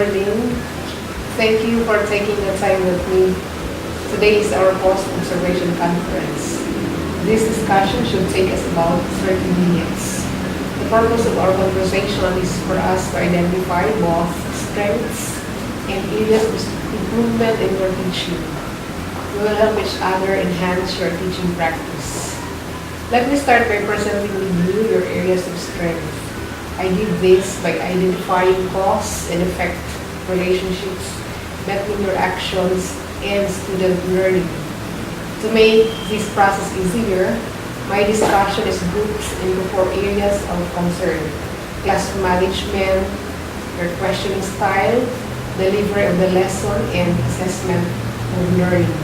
Merlin. Thank you for taking the time with me. Today is our post-observation conference. This discussion should take us about 30 minutes. The purpose of our conversation is for us to identify both strengths and areas of improvement in your teaching. We will help each other enhance your teaching practice. Let me start by presenting with you your areas of strength. I did this by identifying cause and effect relationships between your actions and student learning. To make this process easier, my discussion is grouped into 4 areas of concern: classroom management, your questioning style, delivery of the lesson, and assessment of learning.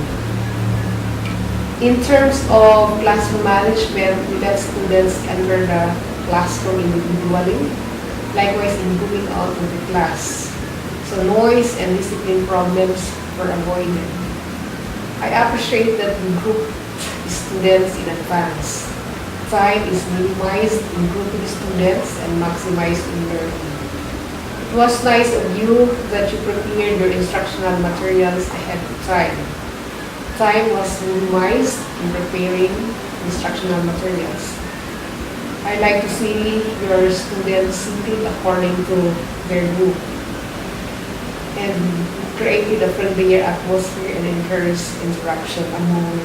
In terms of classroom management, we let students enter the classroom individually, likewise in moving out of the class. So noise and discipline problems were avoided. I appreciate that we grouped students in advance. Time is minimized in grouping students and maximized in learning. It was nice of you that you prepared your instructional materials ahead of time. Time was minimized in preparing instructional materials. I like to see your students seated according to their group and created a friendlier atmosphere and encouraged interaction among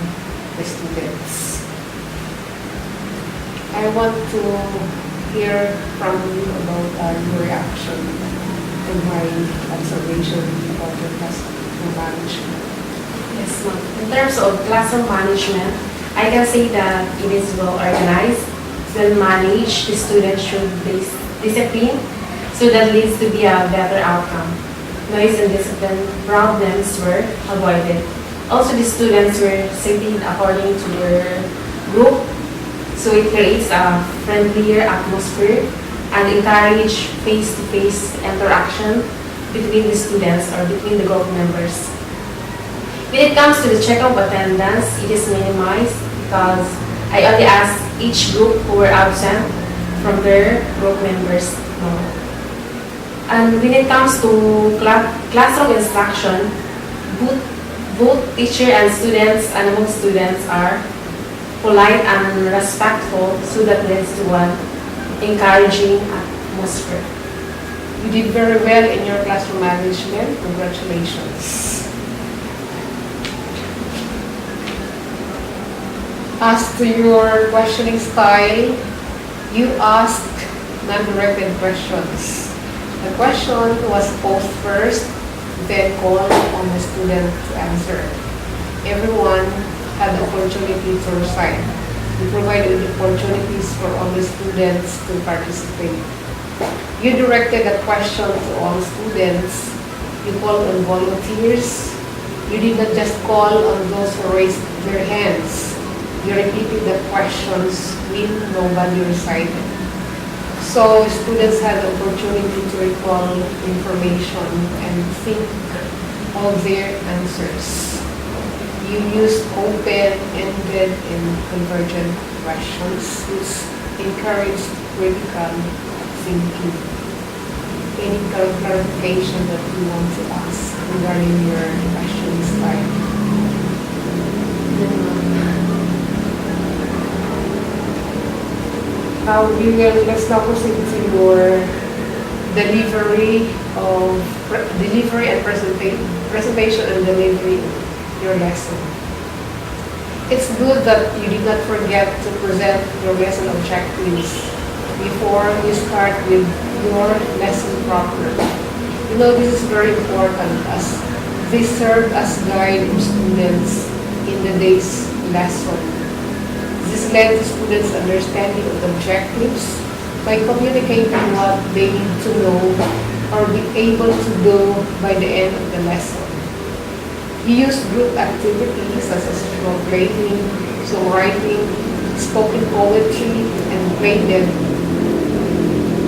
the students. I want to hear from you about your reaction to my observation about your classroom management. Yes, ma'am. In terms of classroom management, I can say that it is well organized, well managed. The students should be disciplined, so that leads to be a better outcome. Noise and discipline problems were avoided. Also, the students were seated according to their group, so it creates a friendlier atmosphere and encourage face-to-face interaction between the students or between the group members. When it comes to the check of attendance, it is minimized because I only asked each group who were absent from their group members. And when it comes to classroom instruction, both teacher and students and among students are polite and respectful, so that leads to an encouraging atmosphere. You did very well in your classroom management. Congratulations. As to your questioning style, you asked non-directed questions. The question was posed first, then called on the student to answer. Everyone had the opportunity to recite. You provided opportunities for all the students to participate. You directed the question to all students. You called on volunteers. You did not just call on those who raised their hands. You repeated the questions when nobody recited. So students had the opportunity to recall information and think of their answers. You used open-ended and convergent questions, which encouraged critical thinking. Any clarification that you want to ask regarding your question style? Let's now proceed to your delivery and presentation and delivery of your lesson. It's good that you did not forget to present your lesson objectives before you start with your lesson proper. You know, this is very important as they serve as guide of students in the day's lesson. This led to students' understanding of the objectives by communicating what they need to know or be able to do by the end of the lesson. You used group activities such as role playing, songwriting, spoken poetry, and play dead.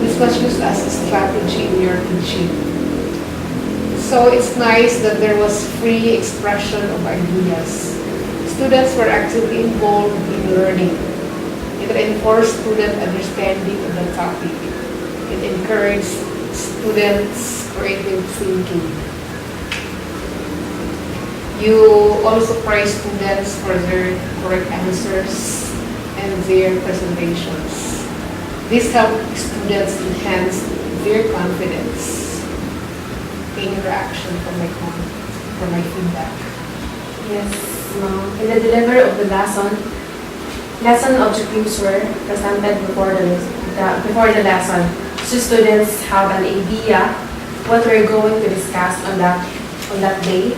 This was used as a strategy in your teaching. So it's nice that there was free expression of ideas. Students were actively involved in learning. It enforced student understanding of the topic. It encouraged students' creative thinking. You also praise students for their correct answers and their presentations. This helps students enhance their confidence. Any reaction from my feedback? Yes, ma'am. In the delivery of the lesson objectives were presented before the lesson, so students have an idea what we're going to discuss on that day,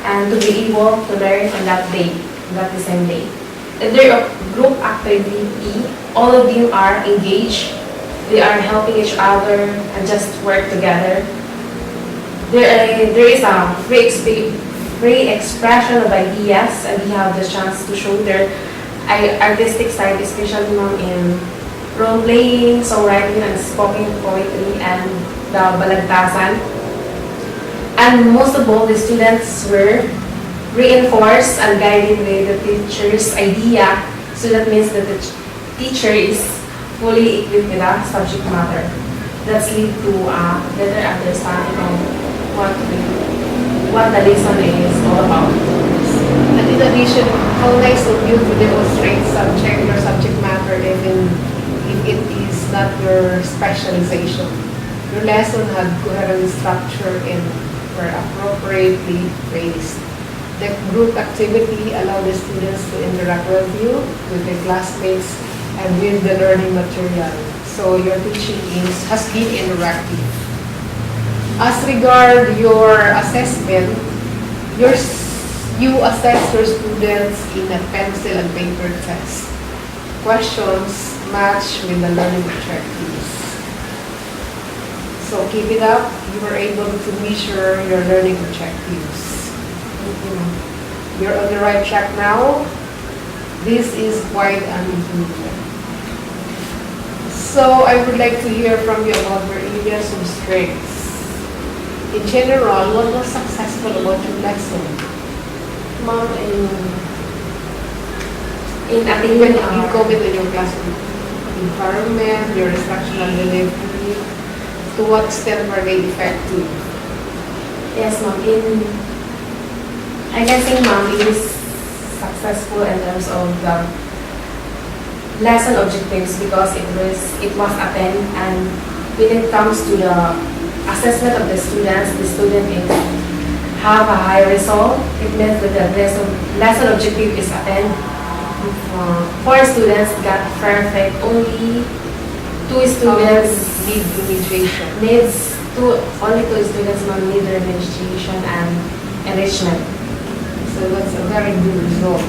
and to be able to learn on that day, not the same day. In their group activity, all of them are engaged. They are helping each other and just work together. There is a free expression of ideas, and they have the chance to show their artistic side, especially in role playing, songwriting, and spoken poetry, and the balagtasan. And most of all, the students were reinforced and guided by the teacher's idea, so that means that the teacher is fully equipped with the subject matter. That's lead to a better understanding of what the lesson is all about. And in addition, how nice of you to demonstrate your subject matter, even if it is not your specialization. Your lesson had coherent structure and were appropriately phrased. The group activity allowed the students to interact with you, with their classmates, and with the learning material. So your teaching has been interactive. As regard your assessment, you assess your students in a pencil and paper test. Questions match with the learning objectives. So keep it up. You were able to measure your learning objectives. You're on the right track now. This is quite an improvement. So I would like to hear from you about your areas of strengths. In general, what was successful about your lesson? Ma'am, in When attaining you comment on your classroom environment, your instructional delivery, to what extent were they effective? yes, ma'am. I can say, ma'am, it is successful in terms of the lesson objectives because it was attained, and when it comes to the assessment of the student is have a high result. It means that the lesson objective is attained. 4 students got perfect. Only 2 students Need remediation. only 2 students will need remediation and enrichment. So that's a very good result.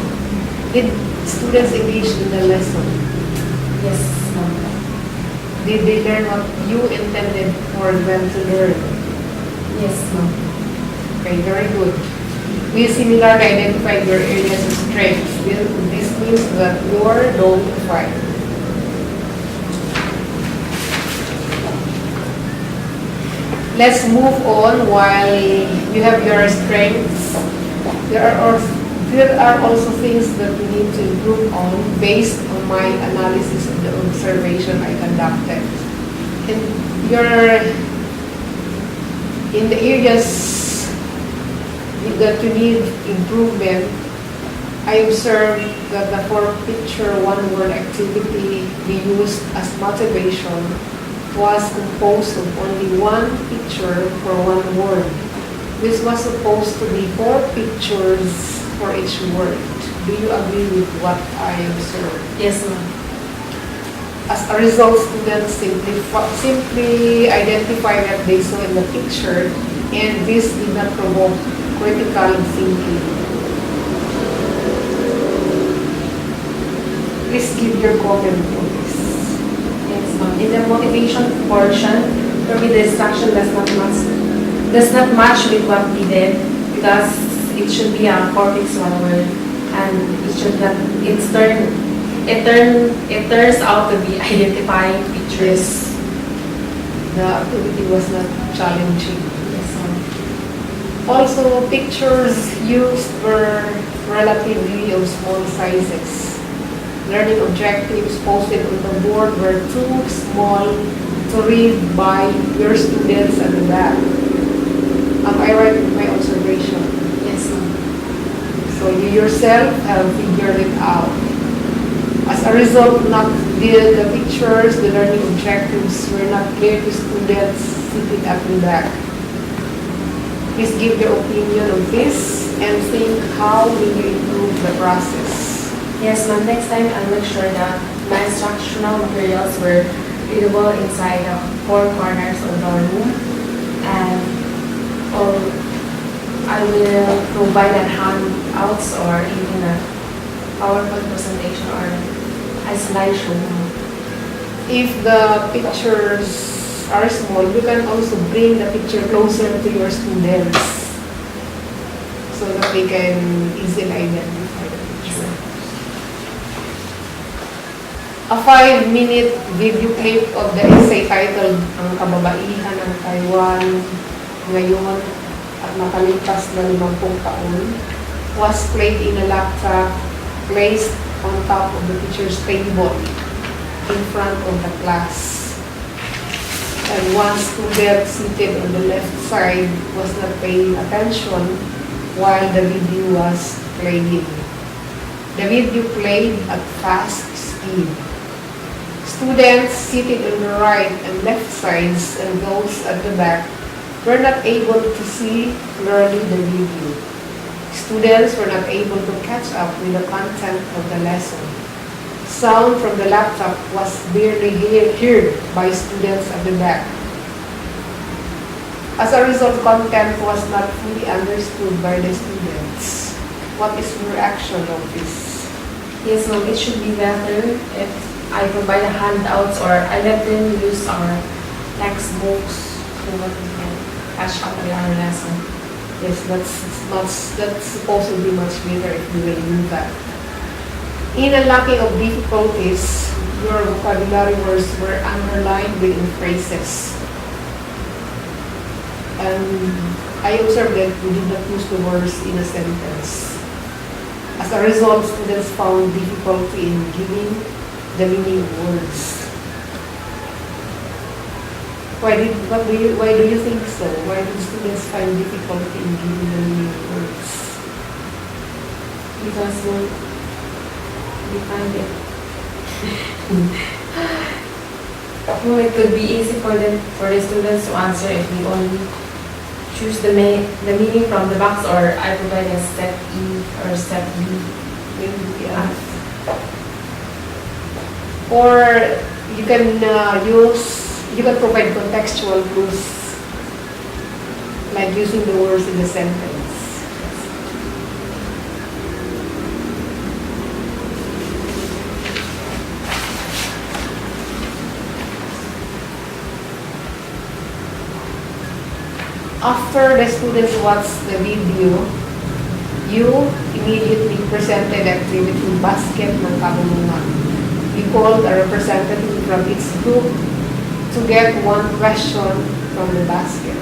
Did students engage in the lesson? Yes, ma'am. Did they learn what you intended for them to learn? Yes, ma'am. Okay, very good. We similarly identified your areas of strength. This means that you're notified. Let's move on while you have your strengths. There are also things that we need to improve on based on my analysis of the observation I conducted. In the areas that you need improvement, I observed that the 4-picture 1-word activity we used as motivation was composed of only 1 picture for 1 word. This was supposed to be 4 pictures for each word. Do you agree with what I observed? Yes, ma'am. As a result, students simply identify what they saw in the picture, and this did not provoke critical thinking. Please give your comment on this. Yes, ma'am. In the motivation portion, for me the instruction does not match with what we did, because it should be a 4-picture 1 word, and it turns out to be identifying pictures. The activity was not challenging. Yes, ma'am. Also, pictures used were relatively of small sizes. Learning objectives posted on the board were too small to read by your students at the back. Am I right with my observation? Yes, ma'am. So you yourself have figured it out. As a result, the pictures, the learning objectives were not clear to students sitting at the back. Please give your opinion on this and think how will you improve the process. Yes, ma'am. Next time, I'll make sure that my instructional materials were readable inside the four corners of the room, and I will provide a handouts or even a PowerPoint presentation or a slideshow. If the pictures are small, you can also bring the picture closer to your students so that they can easily identify the picture. A 5-minute video clip of the essay titled Ang Kababaihan ng Taiwan Ngayon at Nakalipas na 50 taon was played in a laptop placed on top of the teacher's table in front of the class. And one student seated on the left side was not paying attention while the video was playing. The video played at fast speed. Students seated on the right and left sides and those at the back were not able to see clearly the video. Students were not able to catch up with the content of the lesson. Sound from the laptop was barely heard by students at the back. As a result, content was not fully understood by the students. What is your reaction on this? Yes, ma'am. It should be better if I provide a handouts or I let them use our textbooks so that we can catch up with our lesson. Yes, that's supposed to be much better if we will do that. In a lacking of difficulties, your vocabulary words were underlined within phrases. And I observed that we did not use the words in a sentence. As a result, students found difficulty in giving the meaning of words. Why do you think so? Why do students find difficulty in giving the meaning of words? Because we find it. No, it could be easy for the students to answer if we only choose the meaning from the box, or I provide a step E or step B. Yeah. Or you can provide contextual clues, like using the words in the sentence. After the students watched the video, you immediately presented the activity basket ng kabulungan. You called a representative from each group to get one question from the basket.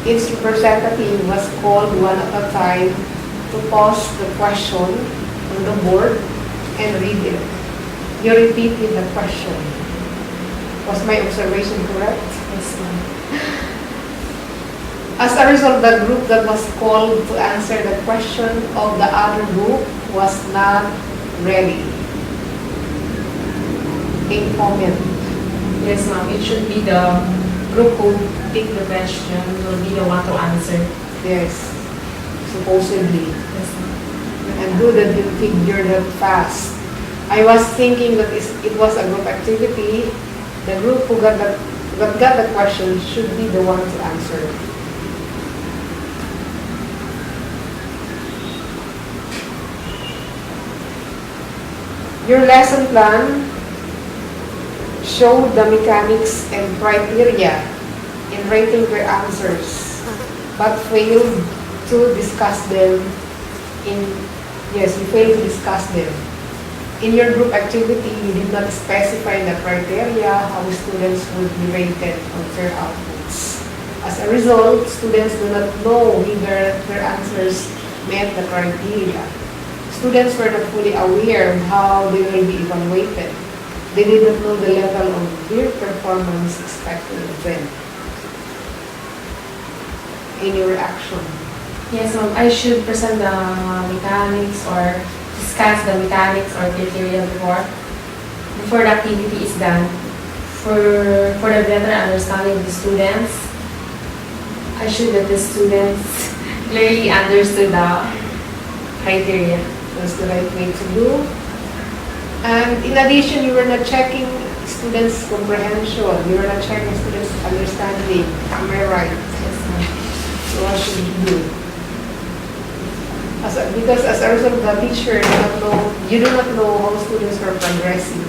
Each representative was called one at a time to pause the question on the board and read it. You repeated the question. Was my observation correct? Yes, ma'am. As a result, the group that was called to answer the question of the other group was not ready. A comment. Yes, ma'am. It should be the group who pick the question will be the one to answer. Yes, supposedly. Yes, ma'am. And good that you figured that fast. I was thinking that it was a group activity. The group who got the question should be the one to answer. Your lesson plan showed the mechanics and criteria in writing your answers, but failed to discuss them you failed to discuss them. In your group activity, you did not specify the criteria how students would be rated on their outputs. As a result, students do not know whether their answers met the criteria. Students were not fully aware of how they will be evaluated. They did not know the level of their performance expected of them. Any reaction? Yes, ma'am. I should present the mechanics or discuss the mechanics or criteria before the activity is done. For the better understanding of the students, I should let the students clearly understood the criteria. That's the right way to do. And in addition, you were not checking students' comprehension. You were not checking students' understanding. Am I right? Yes, ma'am. So what should you do? Because as a result, the teacher you do not know how students are progressing.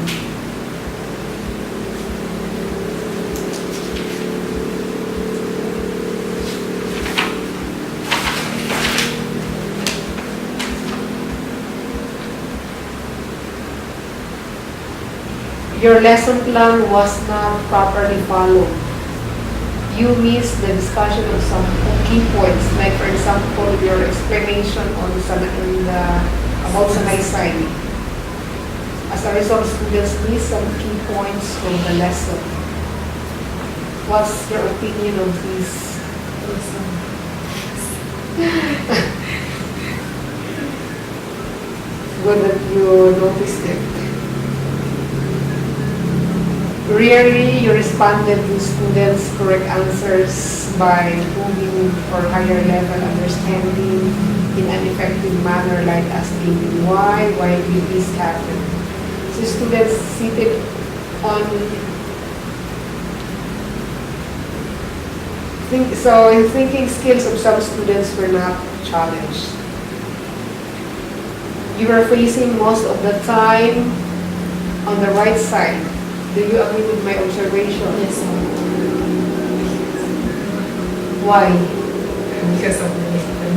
Your lesson plan was not properly followed. You missed the discussion of some key points, like for example, your explanation on about Sanay side. As a result, students missed some key points from the lesson. What's your opinion on this? Good that you noticed it. Rarely you responded to students' correct answers by moving for higher level understanding in an effective manner, like asking why did this happen? So students seated on thinking skills of some students were not challenged. You were facing most of the time on the right side. Do you agree with my observation? Yes, ma'am. Why? Because of the lesson.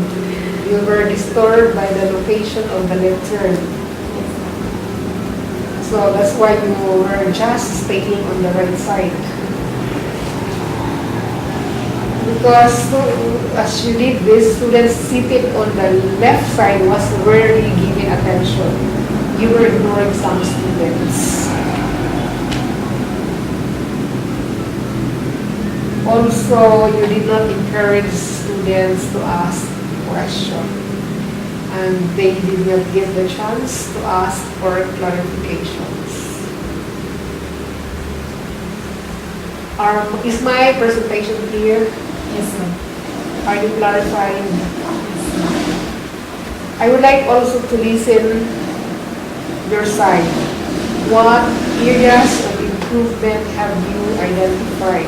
You were disturbed by the location of the left turn. So that's why you were just staying on the right side. Because as you did this, students seated on the left side was rarely giving attention. You were ignoring some students. Also, you did not encourage students to ask questions, and they did not give the chance to ask for clarifications. Is my presentation clear? Yes, ma'am. Are you clarifying? I would like also to listen your side. What areas of improvement have you identified?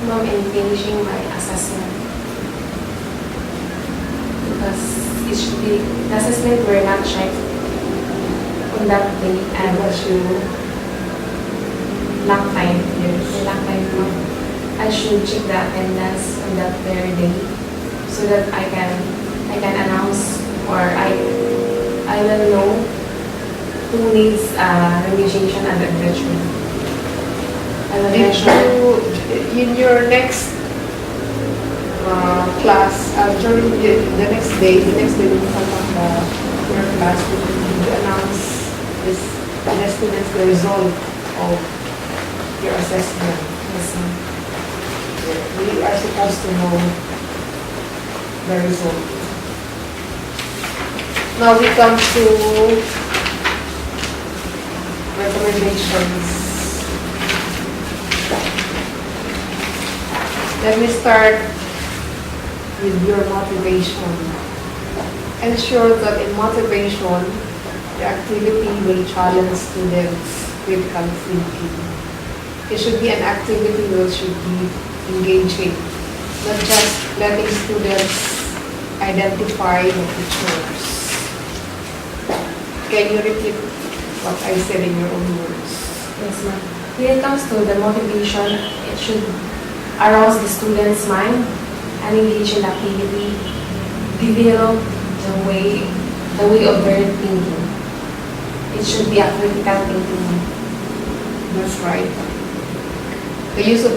Ma'am, in finishing my assessment, because it should be, the assessment were not checked on that day and Because you lack time. Yes. Lack time, ma'am. I should check the attendance on that very day so that I can announce, or I will know who needs remediation and enrichment. did you, in your next class, during the next day when you come up your class, did you announce this to the students the result of your assessment? Yes, ma'am. We are supposed to know the result. Now we come to recommendations. Let me start with your motivation. Ensure that in motivation, the activity will challenge students' critical thinking. It should be an activity that should be engaging, not just letting students identify the features. Can you repeat what I said in your own words? Yes, ma'am. When it comes to the motivation, it should arouse the student's mind and engage in activity, develop the way of their thinking. It should be a critical thinking. That's right. The use of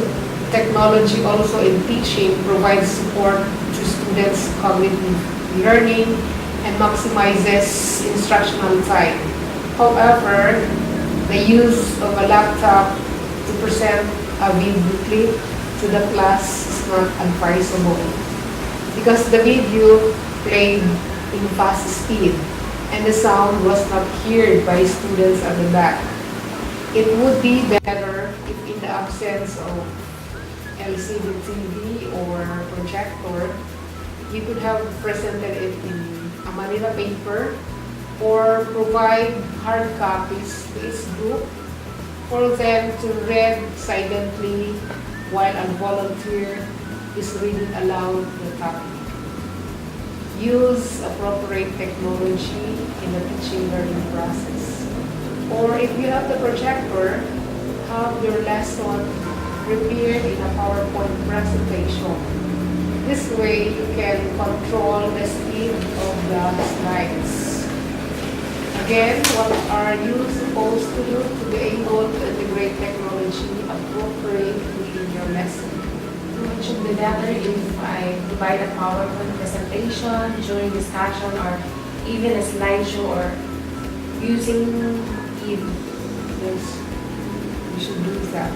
technology also in teaching provides support to students' cognitive learning and maximizes instructional time. However, the use of a laptop to present a video clip to the class is not advisable because the video played in fast speed and the sound was not heard by students at the back. It would be better if in the absence of LCD TV or projector, you could have presented it in a Manila paper or provide hard copies to each group for them to read silently while a volunteer is reading aloud the topic. Use appropriate technology in the teaching learning process. Or if you have the projector, have your lesson prepared in a PowerPoint presentation. This way you can control the speed of the slides. Again, what are you supposed to do to be able to integrate technology appropriately in your lesson? It should be better if I provide a PowerPoint presentation during discussion or even a slideshow or using EV. Yes, you should do that.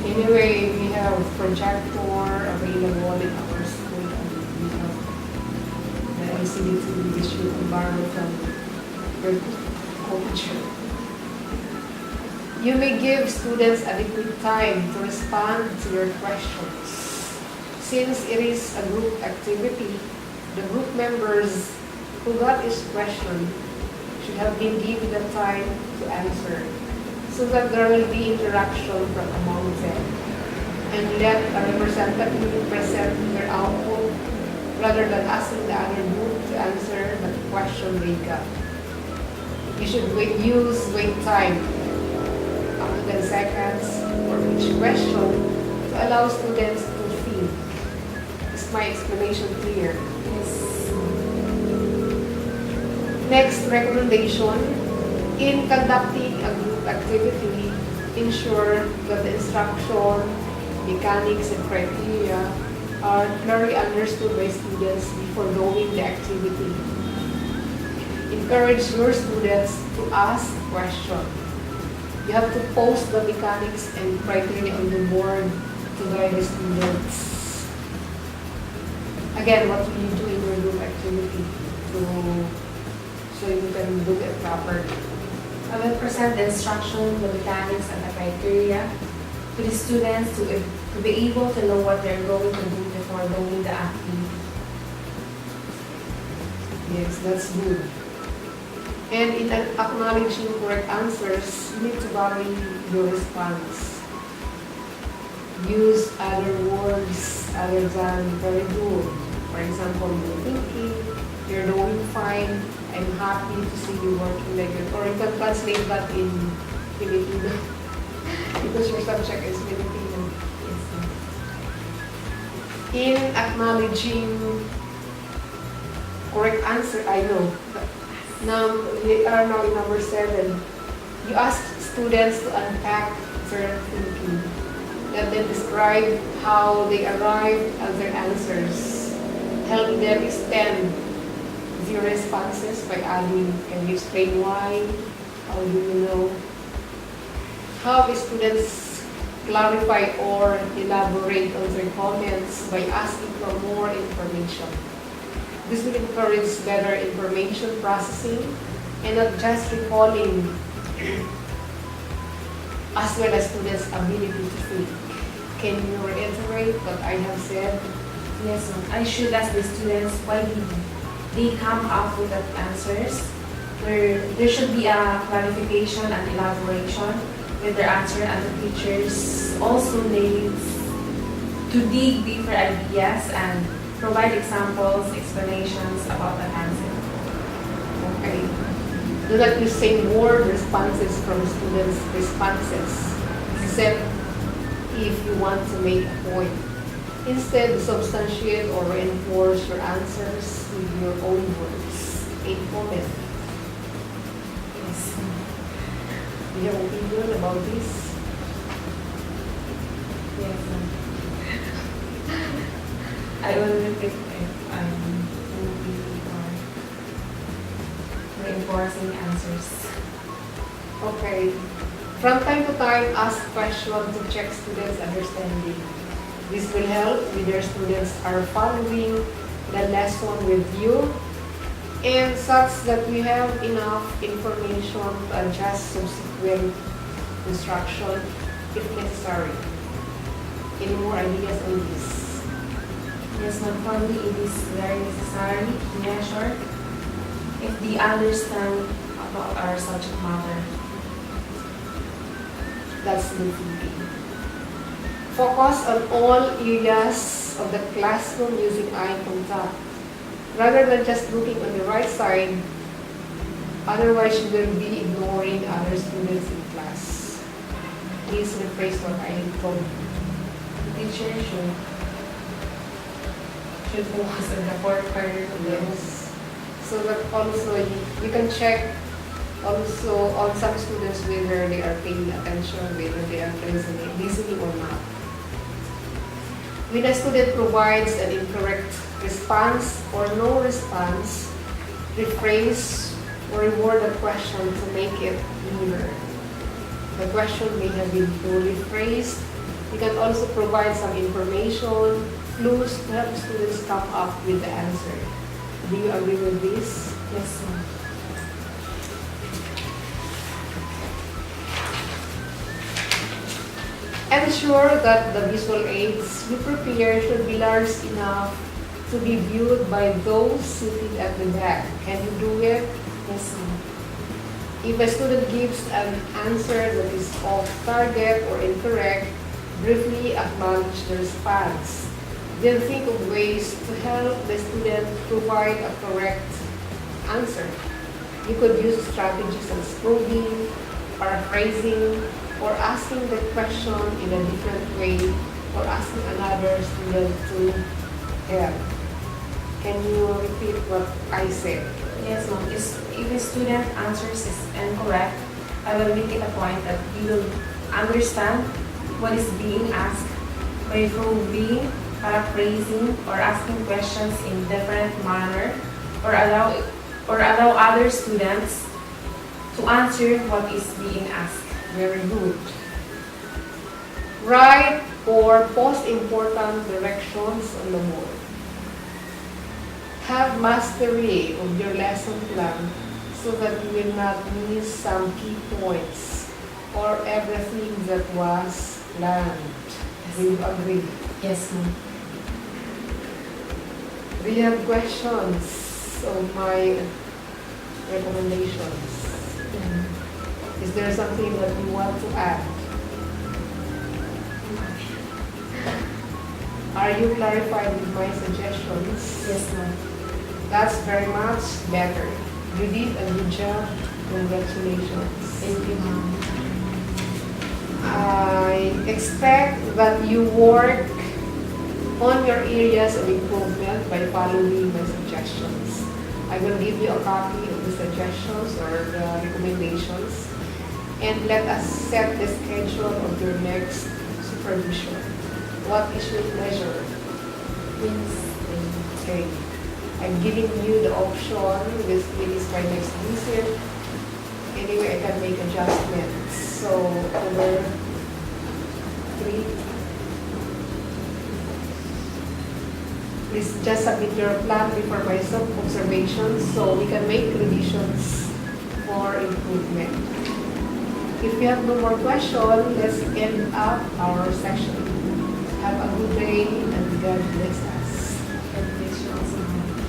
Anyway, we have projector available in our school and we have the LCD TV district environmental culture. You may give students adequate time to respond to your questions. Since it is a group activity, the group members who got each question should have been given the time to answer so that there will be interaction from among them. And let a representative present their output rather than asking the other group to answer the question they got. You should use wait time up to 10 seconds for each question to allow students to think. Is my explanation clear? Yes. Next recommendation, in conducting a group activity, ensure that the instruction, mechanics, and criteria are clearly understood by students before doing the activity. Encourage your students to ask questions. You have to post the mechanics and criteria on the board to guide the students. Again, what will you do in your group activity so you can do it properly? I will present the instruction, the mechanics, and the criteria to the students to be able to know what they're going to do before doing the activity. Yes, that's good. And in acknowledging correct answers, you need to vary your response. Use other words other than very good. For example, you're thinking, you're doing fine, I'm happy to see you working like it. Or you can translate that in Filipino because your subject is Filipino. In acknowledging correct answer, I know. Now, we are now in number 7. You ask students to unpack their thinking. Let them describe how they arrived at their answers. Help them extend their responses by adding, can you explain why? How do you know? How students clarify or elaborate on their comments by asking for more information. This will encourage better information processing and not just recalling, as well as students' ability to think. Can you reiterate what I have said? Yes, ma'am. I should ask the students why did they come up with the answers. There should be a clarification and elaboration with their answer, and the teachers also needs to dig deeper ideas and provide examples, explanations about the answer. Okay. Do not use same word responses from students' responses, except if you want to make a point. Instead, substantiate or reinforce your answers with your own words. A comment. Yes. Do you have an opinion about this? Yes, ma'am. I will repeat if I'm moving or before saying answers. Okay. From time to time, ask questions to check students' understanding. This will help with your students are following the lesson with you and such that we have enough information to adjust subsequent instruction if necessary. Any more ideas on this? Yes, ma'am. For me, it is very necessary to measure if they understand about our subject matter. That's good thinking. Focus on all areas of the classroom using eye contact, rather than just looking on the right side. Otherwise, you will be ignoring other students in class. Please rephrase what I told you. The teacher should focus on the fourth part of the Yes. So that also you can check also on some students whether they are paying attention, whether they are listening or not. When a student provides an incorrect response or no response, rephrase or reword the question to make it clearer. The question may have been poorly phrased. You can also provide some information, clues to help students come up with the answer. Do you agree with this? Yes, ma'am. Ensure that the visual aids we prepare should be large enough to be viewed by those sitting at the back. Can you do it? Yes, ma'am. If a student gives an answer that is off target or incorrect, briefly acknowledge the response. Then think of ways to help the student provide a correct answer. You could use strategies as probing, paraphrasing, or asking the question in a different way, or asking another student to help. Can you repeat what I said? Yes, ma'am. If a student answers is incorrect, I will make it a point that he will understand what is being asked by probing, paraphrasing, or asking questions in different manner, or allow other students to answer what is being asked. Very good. Write or post important directions on the board. Have mastery of your lesson plan so that you will not miss some key points or everything that was planned. Do you agree? Yes, ma'am. Do you have questions of my recommendations? Is there something that you want to add? Are you clarified with my suggestions? Yes, ma'am. That's very much better. You did a good job. Congratulations. Thank you, ma'am. I expect that you work on your areas of improvement by following my suggestions. I will give you a copy of the suggestions or the recommendations, and let us set the schedule of your next supervision. What is your pleasure? Wednesday. Okay. I'm giving you the option. This is my next visit. Anyway, I can make adjustments. So, over 3. Please just submit your plan before my observations so we can make revisions for improvement. If you have no more questions, let's end up our session. Have a good day and God bless us. And please also, ma'am.